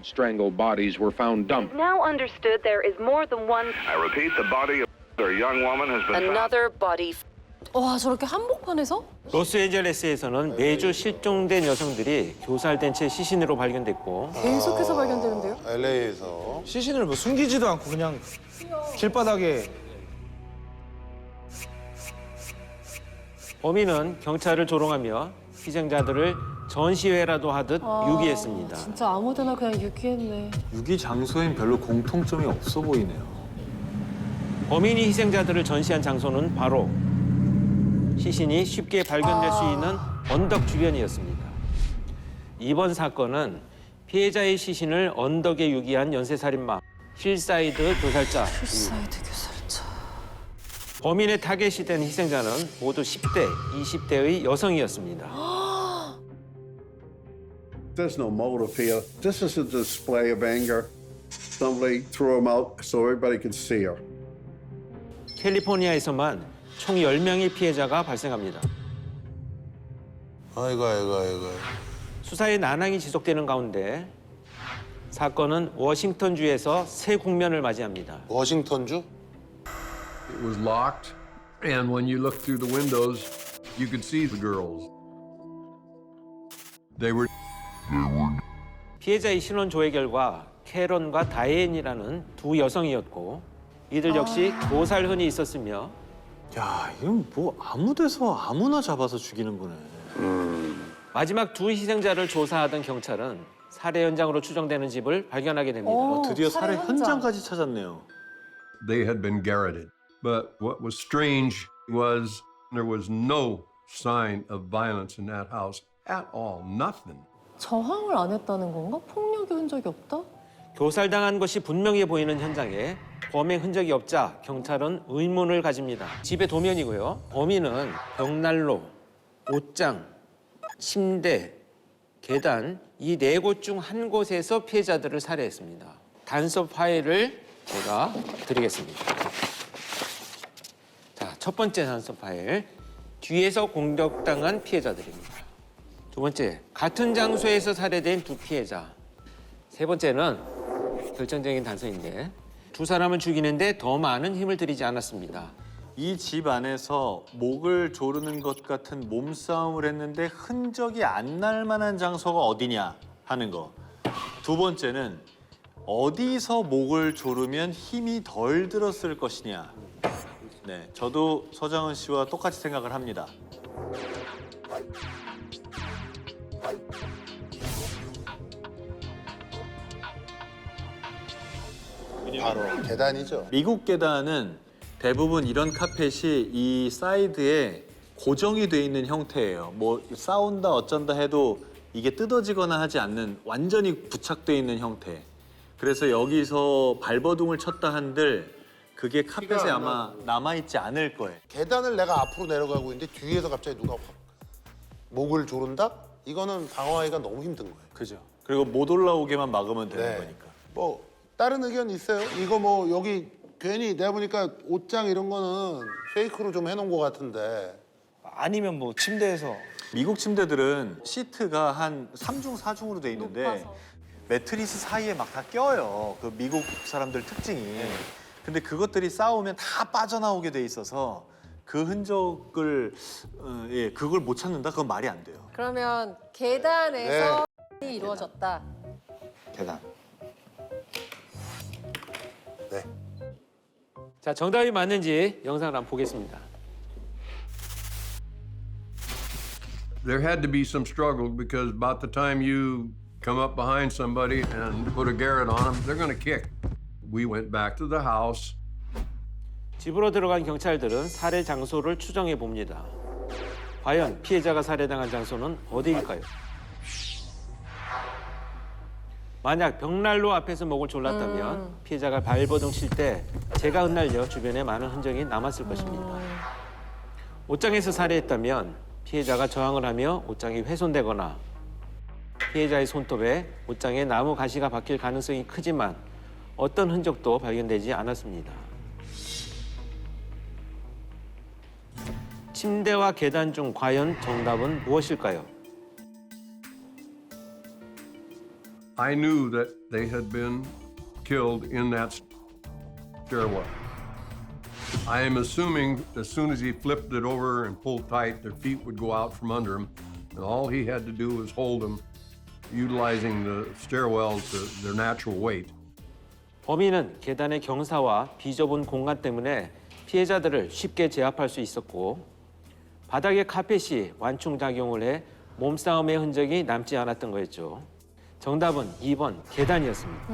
strangled bodies were found dumped. Now understood there is more than one. I repeat, the body of a young woman has been found. Another body. 와, 저렇게 한복판에서? 로스앤젤레스에서는 매주 실종된 여성들이 교살된 채 시신으로 발견됐고 계속해서 발견되는데요? LA에서 시신을 뭐 숨기지도 않고 그냥 길바닥에. 범인은 경찰을 조롱하며 희생자들을 전시회라도 하듯 유기했습니다. 진짜 아무데나 그냥 유기했네. 유기 장소엔 별로 공통점이 없어 보이네요. 범인이 희생자들을 전시한 장소는 바로 시신이 쉽게 발견될 수 있는 언덕 주변이었습니다. 이번 사건은 피해자의 시신을 언덕에 유기한 연쇄살인마 힐사이드 교살자. 힐사이드 교살자. 범인의 타겟이 된 희생자는 모두 10대, 20대의 여성이었습니다. There's no motive here. This is a display of anger. Somebody threw him out so everybody could see her. 캘리포니아에서만 총 10명의 피해자가 발생합니다. 아이고. 수사의 난항이 지속되는 가운데 사건은 워싱턴주에서 새 국면을 맞이합니다. 워싱턴주? It was locked, and when you looked through the windows, you could see the girls. They were 피해자의 신원 조회 결과 캐런과 다이앤이라는 두 여성이었고 이들 역시 교살흔이 있었으며 야, 이건 뭐 아무 데서 아무나 잡아서 죽이는 거네. 마지막 두 희생자를 조사하던 경찰은 살해 현장으로 추정되는 집을 발견하게 됩니다. 드디어 살해 살해 현장. 현장까지 찾았네요. they had been garroted. But what was strange was there was no sign of violence in that house at all. Nothing. 저항을 안 했다는 건가? 폭력의 흔적이 없다? 교살당한 것이 분명해 보이는 현장에 범행 흔적이 없자 경찰은 의문을 가집니다. 집의 도면이고요. 범인은 벽난로, 옷장, 침대, 계단 이 네 곳 중 한 곳에서 피해자들을 살해했습니다. 단서 파일을 제가 드리겠습니다. 자, 첫 번째 단서 파일. 뒤에서 공격당한 피해자들입니다. 두 번째, 같은 장소에서 살해된 두 피해자. 세 번째는 결정적인 단서인데 두 사람을 죽이는데 더 많은 힘을 들이지 않았습니다. 이 집 안에서 목을 조르는 것 같은 몸싸움을 했는데 흔적이 안 날 만한 장소가 어디냐 하는 거. 두 번째는 어디서 목을 조르면 힘이 덜 들었을 것이냐. 네, 저도 서장훈 씨와 똑같이 생각을 합니다. 바로 계단이죠. 미국 계단은 대부분 이런 카펫이 이 사이드에 고정이 돼 있는 형태예요. 뭐 싸운다 어쩐다 해도 이게 뜯어지거나 하지 않는 완전히 부착돼 있는 형태. 그래서 여기서 발버둥을 쳤다 한들 그게 카펫에 아마 남아있지 않을 거예요. 계단을 내가 앞으로 내려가고 있는데 뒤에서 갑자기 누가 확 목을 조른다? 이거는 방어하기가 너무 힘든 거예요. 그죠. 그리고 못 올라오게만 막으면 되는 네. 거니까. 뭐 다른 의견 있어요? 이거 뭐 여기 괜히 내가 보니까 옷장 이런 거는 페이크로 좀 해놓은 것 같은데. 아니면 뭐 침대에서. 미국 침대들은 시트가 한 3중, 4중으로 돼 있는데 높아서. 매트리스 사이에 막 다 껴요. 그 미국 사람들 특징이. 근데 그것들이 싸우면 다 빠져나오게 돼 있어서 그 흔적을 그걸 못 찾는다? 그건 말이 안 돼요. 그러면 계단에서 이 이루어졌다. 계단. 네. 자, 정답이 맞는지 영상을 한번 보겠습니다. There had to be some struggle because about the time you come up behind somebody and put a garrote on them, they're going to kick. We went back to the house. 집으로 들어간 경찰들은 살해 장소를 추정해 봅니다. 과연 피해자가 살해당한 장소는 어디일까요? 만약 벽난로 앞에서 목을 졸랐다면 피해자가 발버둥 칠 때 재가 흩날려 주변에 많은 흔적이 남았을 것입니다. 옷장에서 살해했다면 피해자가 저항을 하며 옷장이 훼손되거나 피해자의 손톱에 옷장에 나무 가시가 박힐 가능성이 크지만 어떤 흔적도 발견되지 않았습니다. 침대와 계단 중 과연 정답은 무엇일까요? I knew that they had been killed in that stairwell. I am assuming as soon as he flipped it over and pulled tight, their feet would go out from under him, and all he had to do was hold them, utilizing the stairwells to their natural weight. 범인은 계단의 경사와 비좁은 공간 때문에 피해자들을 쉽게 제압할 수 있었고 바닥에 카펫이 완충작용을 해 몸싸움의 흔적이 남지 않았던 거였죠. 정답은 2번 계단이었습니다.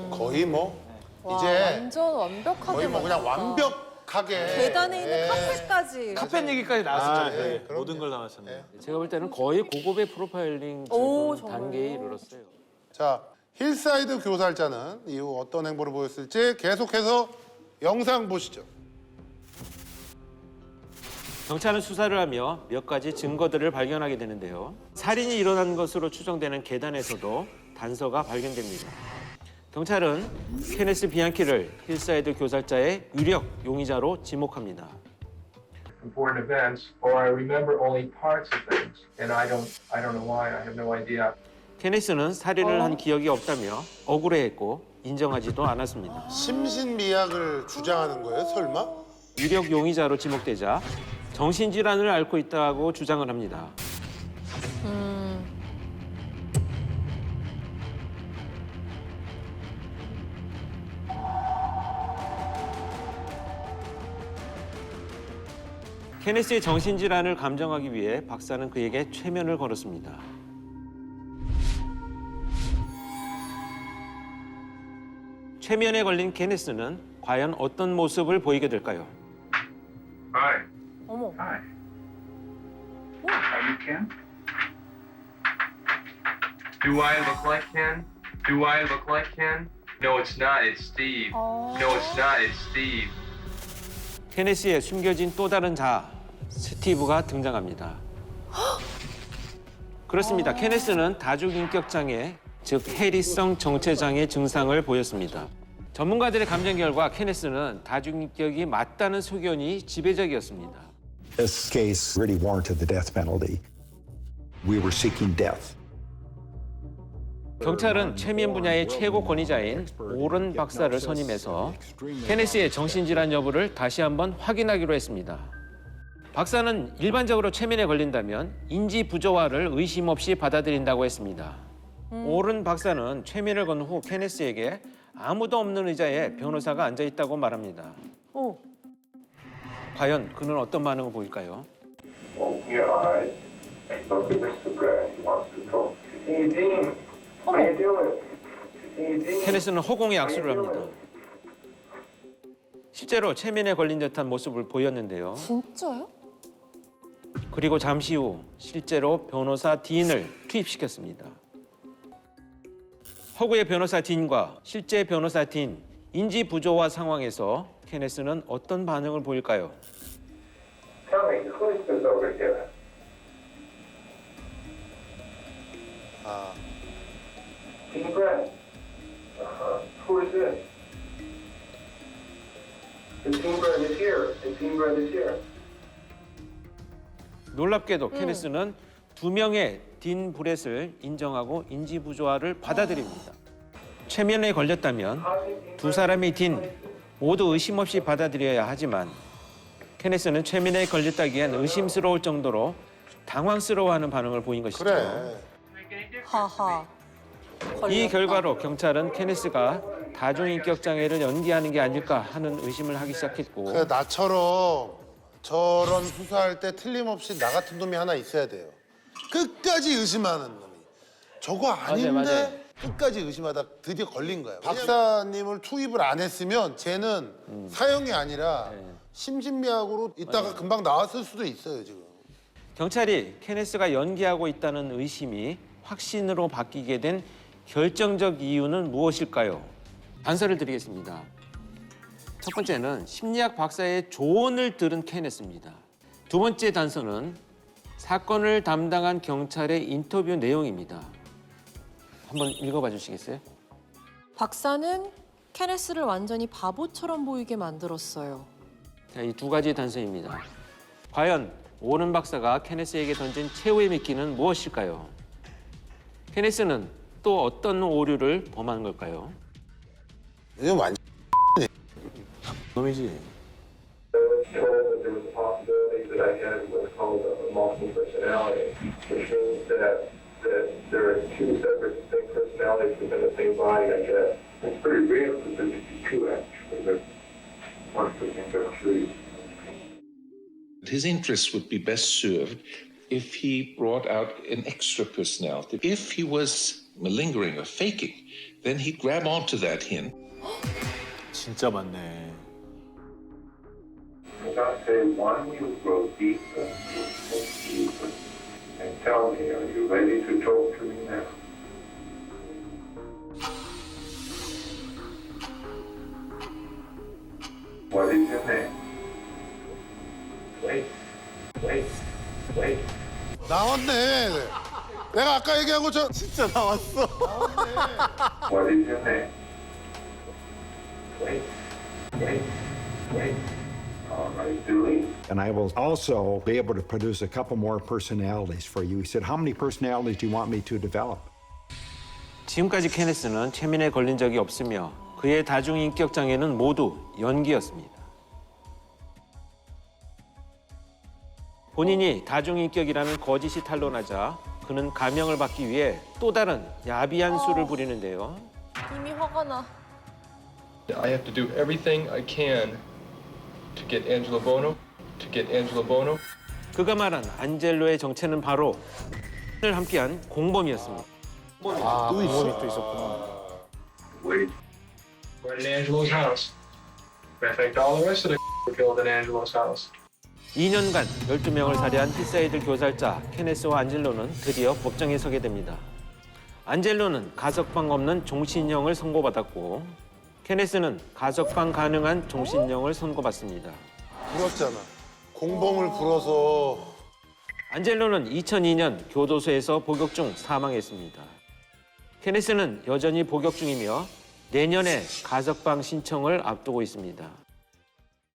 거의 뭐 와, 이제 완전 완벽하게 거의 뭐 그냥 만들었다. 완벽하게 계단에 있는 예. 카펫까지. 카펫 얘기까지 나왔었죠. 네, 그럼요. 모든 걸 나왔었네요. 제가 볼 때는 거의 고급의 프로파일링 오, 지금 정말요? 단계에 이르렀어요. 자, 힐사이드 교살자는 이후 어떤 행보를 보였을지 계속해서 영상 보시죠. 경찰은 수사를 하며 몇 가지 증거들을 발견하게 되는데요. 살인이 일어난 것으로 추정되는 계단에서도 단서가 발견됩니다. 경찰은 케네스 비앙키를 힐사이드 교살자의 유력 용의자로 지목합니다. important events, or I remember only parts of things, and I don't know why. I have no idea. 케네스는 살인을 한 기억이 없다며 억울해했고 인정하지도 않았습니다. 심신미약을 주장하는 거예요, 설마? 유력 용의자로 지목되자 정신질환을 앓고 있다고 주장을 합니다. 케네스의 정신질환을 감정하기 위해 박사는 그에게 최면을 걸었습니다. 최면에 걸린 케네스는 과연 어떤 모습을 보이게 될까요? Hi. 어머. Hi. Are you Ken? Do I look like Ken? Do I look like Ken? No, it's not. It's Steve. No, it's not. It's Steve. 케네스의 숨겨진 또 다른 자, 스티브가 등장합니다. 그렇습니다. 케네스는 다중인격장애, 즉 해리성 정체장애 증상을 보였습니다. 전문가들의 감정 결과 케네스는 다중인격이 맞다는 소견이 지배적이었습니다. This case really warranted the death penalty. We were seeking death. 경찰은 최면 분야의 최고 권위자인 오런 박사를 선임해서 케네스의 정신질환 여부를 다시 한번 확인하기로 했습니다. 박사는 일반적으로 최면에 걸린다면 인지 부조화를 의심 없이 받아들인다고 했습니다. 오른 박사는 최면을 건 후 케네스에게 아무도 없는 의자에 변호사가 앉아 있다고 말합니다. 오. 과연 그는 어떤 반응을 보일까요? Open your eyes. Look at Mr. Grant. He wants to talk. Hey, Dean. How you doing? Hey, Dean. 케네스는 허공에 악수를 합니다. 실제로 최면에 걸린 듯한 모습을 보였는데요. 진짜요? 그리고 잠시 후 실제로 변호사 딘을 투입시켰습니다. 허구의 변호사 딘과 실제 변호사 딘, 인지 부조화 상황에서 케네스는 어떤 반응을 보일까요? Tell me, who is this over here? Dean Grant. Who is this? The Dean Grant is here. The Dean Grant is here. 놀랍게도 케네스는 두 명의 딘 브렛을 인정하고 인지 부조화를 받아들입니다. 최면에 걸렸다면 두 사람의 딘 모두 의심 없이 받아들여야 하지만 케네스는 최면에 걸렸다기엔 의심스러울 정도로 당황스러워하는 반응을 보인 것이죠. 그래. 하하. 이 결과로 경찰은 케네스가 다중인격 장애를 연기하는 게 아닐까 하는 의심을 하기 시작했고 그래, 나처럼 저런 수사할 때 틀림없이 나 같은 놈이 하나 있어야 돼요. 끝까지 의심하는 놈이. 저거 아닌데 맞아요. 끝까지 의심하다 드디어 걸린 거야. 박사님을 투입을 안 했으면 쟤는 사형이 아니라 심신미약으로 있다가 금방 나왔을 수도 있어요, 지금. 경찰이 케네스가 연기하고 있다는 의심이 확신으로 바뀌게 된 결정적 이유는 무엇일까요? 단서를 드리겠습니다. 첫 번째는 심리학 박사의 조언을 들은 케네스입니다. 두 번째 단서는 사건을 담당한 경찰의 인터뷰 내용입니다. 한번 읽어봐 주시겠어요? 박사는 케네스를 완전히 바보처럼 보이게 만들었어요. 자, 이 두 가지 단서입니다. 과연 오른 박사가 케네스에게 던진 최후의 미끼는 무엇일까요? 케네스는 또 어떤 오류를 범한 걸까요? 이건 완전 놈이지. told that there was a possibility that I had what's called a multiple personality, which means that there are two separate distinct personalities within the same body, I guess. It's pretty rare for there to be two, actually, but one person got three. His interests would be best served if he brought out an extra personality. If he was malingering or faking, then he'd grab onto that hint. 진짜 많네. Without saying one, you grow deeper and deeper. And tell me, are you ready to talk to me now? What is your name? Wait. 나왔네. 내가 아까 얘기한 것처럼 진짜 나왔어. What is your name? Wait. All right, Dewey. And I will also be able to produce a couple more personalities for you. He said, how many personalities do you want me to develop? 지금까지 케네스는 최면에 걸린 적이 없으며 그의 다중인격 장애는 모두 연기였습니다. 본인이 다중인격이라는 거짓이 탄로나자 그는 감형을 받기 위해 또 다른 야비한 수를 부리는데요. 이미 화가 나. I have to do everything I can to get Angelo Bono. 그가 말한 안젤로의 정체는 바로 을 함께한 공범이었습니다. 아, 또 있어. 또 있었구나. Wait. We're at Angelo's house. Matter of fact, all the rest of the were killed at Angelo's house. 2년간 12명을 살해한 히사이드 교살자 케네스와 안젤로는 드디어 법정에 서게 됩니다. 안젤로는 가석방 없는 종신형을 선고받았고 케네스는 가석방 가능한 종신형을 선고받습니다. 불었잖아. 공범을 불어서 안젤로는 2002년 교도소에서 복역 중 사망했습니다. 케네스는 여전히 복역 중이며 내년에 가석방 신청을 앞두고 있습니다.